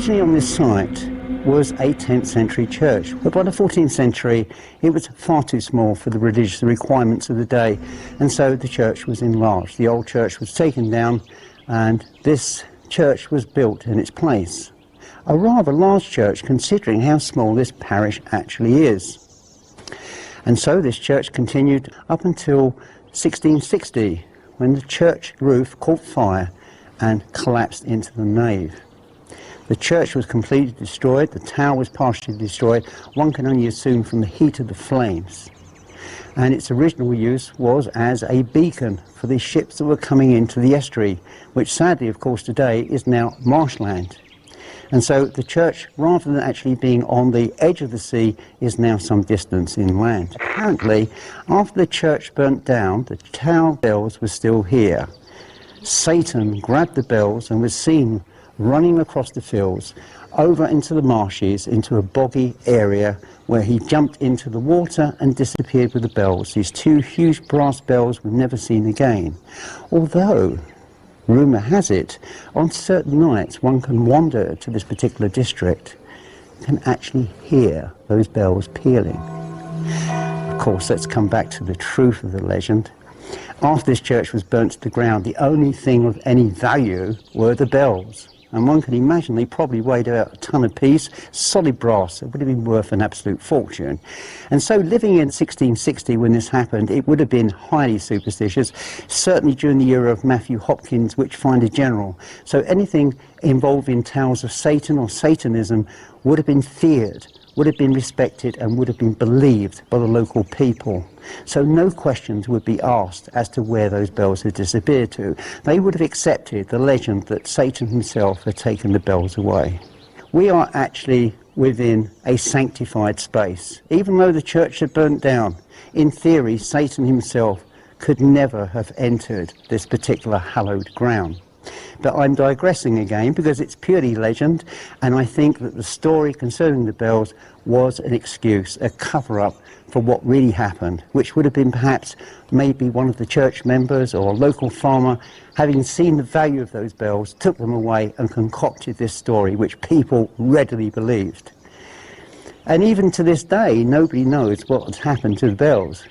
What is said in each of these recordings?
Originally on this site was a 10th century church, but by the 14th century it was far too small for the religious requirements of the day, and so the church was enlarged. The old church was taken down and this church was built in its place. A rather large church considering how small this parish actually is. And so this church continued up until 1660, when the church roof caught fire and collapsed into the nave. The church was completely destroyed, the tower was partially destroyed, one can only assume from the heat of the flames. And its original use was as a beacon for the ships that were coming into the estuary, which sadly, of course, today is now marshland. And so the church, rather than actually being on the edge of the sea, is now some distance inland. Apparently, after the church burnt down, the tower bells were still here. Satan grabbed the bells and was seen running across the fields, over into the marshes, into a boggy area where he jumped into the water and disappeared with the bells. These two huge brass bells were never seen again. Although, rumour has it, on certain nights one can wander to this particular district, can actually hear those bells pealing. Of course, let's come back to the truth of the legend. After this church was burnt to the ground, the only thing of any value were the bells. And one can imagine they probably weighed about a ton apiece, solid brass. It would have been worth an absolute fortune. And so living in 1660 when this happened, it would have been highly superstitious, certainly during the era of Matthew Hopkins' Witchfinder General. So anything involving tales of Satan or Satanism would have been feared, would have been respected, and would have been believed by the local people. So no questions would be asked as to where those bells had disappeared to. They would have accepted the legend that Satan himself had taken the bells away. We are actually within a sanctified space. Even though the church had burnt down, in theory Satan himself could never have entered this particular hallowed ground. But I'm digressing again because it's purely legend, and I think that the story concerning the bells was an excuse, a cover-up for what really happened, which would have been perhaps maybe one of the church members or a local farmer, having seen the value of those bells, took them away and concocted this story which people readily believed. And even to this day, nobody knows what has happened to the bells.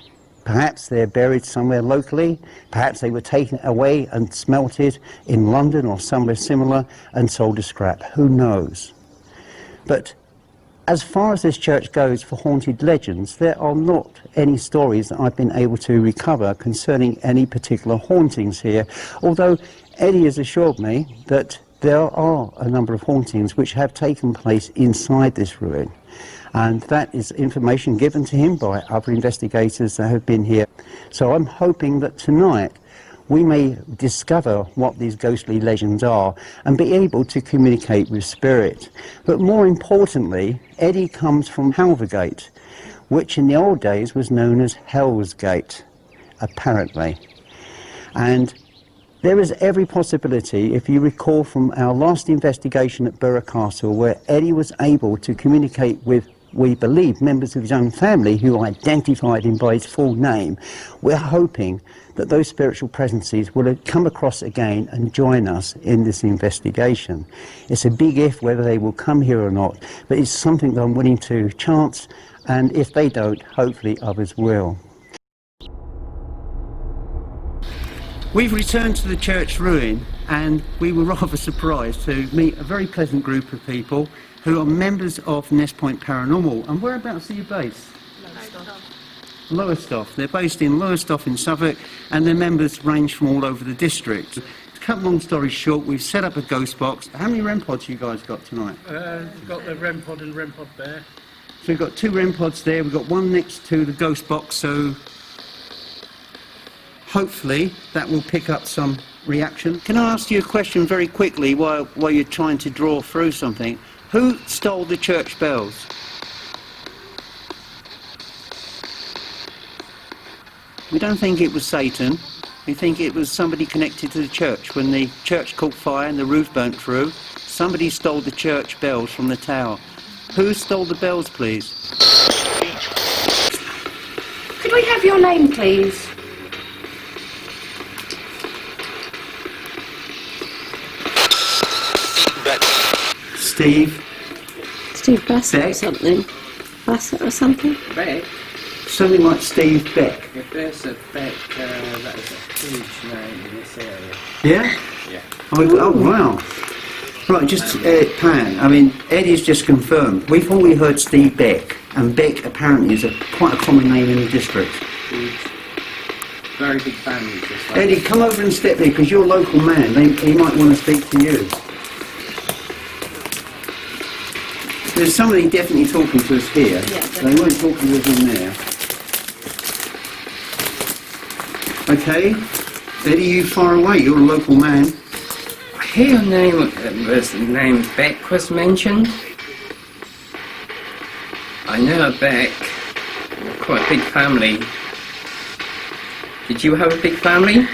Perhaps they're buried somewhere locally, perhaps they were taken away and smelted in London or somewhere similar and sold as scrap. Who knows? But as far as this church goes for haunted legends, there are not any stories that I've been able to recover concerning any particular hauntings here, although Eddie has assured me that there are a number of hauntings which have taken place inside this ruin. And that is information given to him by other investigators that have been here. So I'm hoping that tonight we may discover what these ghostly legends are and be able to communicate with spirit. But more importantly, Eddie comes from Halvergate, which in the old days was known as Hell's Gate, apparently. And there is every possibility, if you recall from our last investigation at Burke Castle, where Eddie was able to communicate with, we believe, members of his own family who identified him by his full name. We're hoping that those spiritual presences will come across again and join us in this investigation. It's a big if whether they will come here or not, but it's something that I'm willing to chance, and if they don't, hopefully others will. We've returned to the church ruin, and we were rather surprised to meet a very pleasant group of people who are members of Ness Point Paranormal. And whereabouts are you based? Lowestoft. They're based in Lowestoft in Suffolk, and their members range from all over the district. To cut long story short, we've set up a ghost box. How many REM pods you guys got tonight? We've got the REM pod and REM pod there. So we've got 2 REM pods there. We've got one next to the ghost box, so hopefully that will pick up some reaction. Can I ask you a question very quickly while you're trying to draw through something? Who stole the church bells? We don't think it was Satan. We think it was somebody connected to the church. When the church caught fire and the roof burnt through, somebody stole the church bells from the tower. Who stole the bells, please? Could we have your name, please? Steve Bassett or Beck? something. Bassett or something? Beck? Something like Steve Beck. If there's a Beck, that is a huge name in this area. Yeah? Yeah. Oh wow. Right, just Pan, I mean, Eddie's just confirmed. We've always heard Steve Beck, and Beck apparently is quite a common name in the district. Huge. Very big family. Just like Eddie, come over and step here, because you're a local man. He might want to speak to you. There's somebody definitely talking to us here. Yeah, They weren't talking to us in there. Okay. Eddie, you far away. You're a local man. I hear your name, the name Beck was mentioned. I know a Beck, quite a big family. Did you have a big family?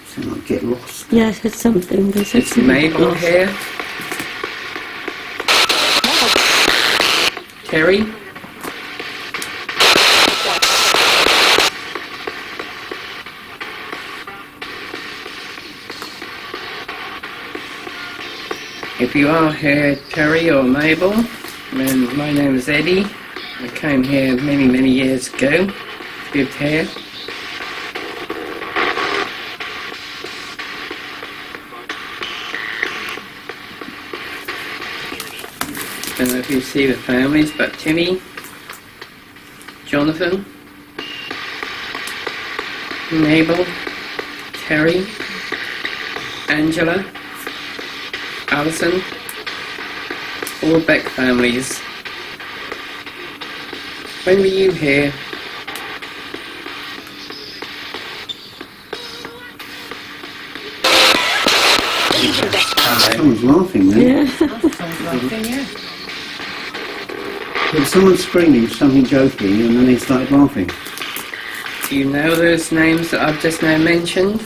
So not get lost. Yeah, it's something. There's It's Mabel here. Terry? If you are here, Terry or Mabel, then my name is Eddie. I came here many, many years ago. Lived here. Don't know if you see the families, but Timmy, Jonathan, Mabel, Terry, Angela, Alison, all Beck families. When were you here? Someone's laughing there. Yeah. There was someone screaming something joking, and then they started laughing. Do you know those names that I've just now mentioned?